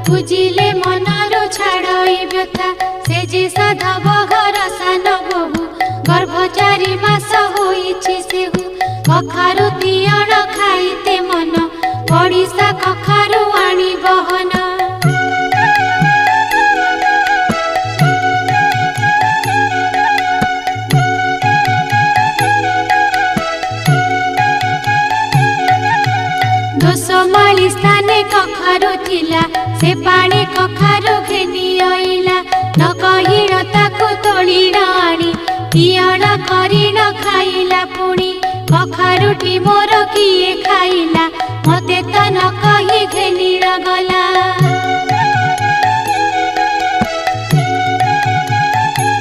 बुझिले Munro छाड़ई व्यथा से जे साधव घर सान बहु गर्भचारी मास होइछि सेहु कखारु तियण खाइते मन पड़िसा कखारु आनी बहन दोसमाली स्थाने कखारु थिला से पानी कखारु घेनी आइला न कहिण ताकु तोलिण आनी तियण करिण खाइला पुणी कखारुटी मोर किए खाइला मते त न कहि घेनिण गला।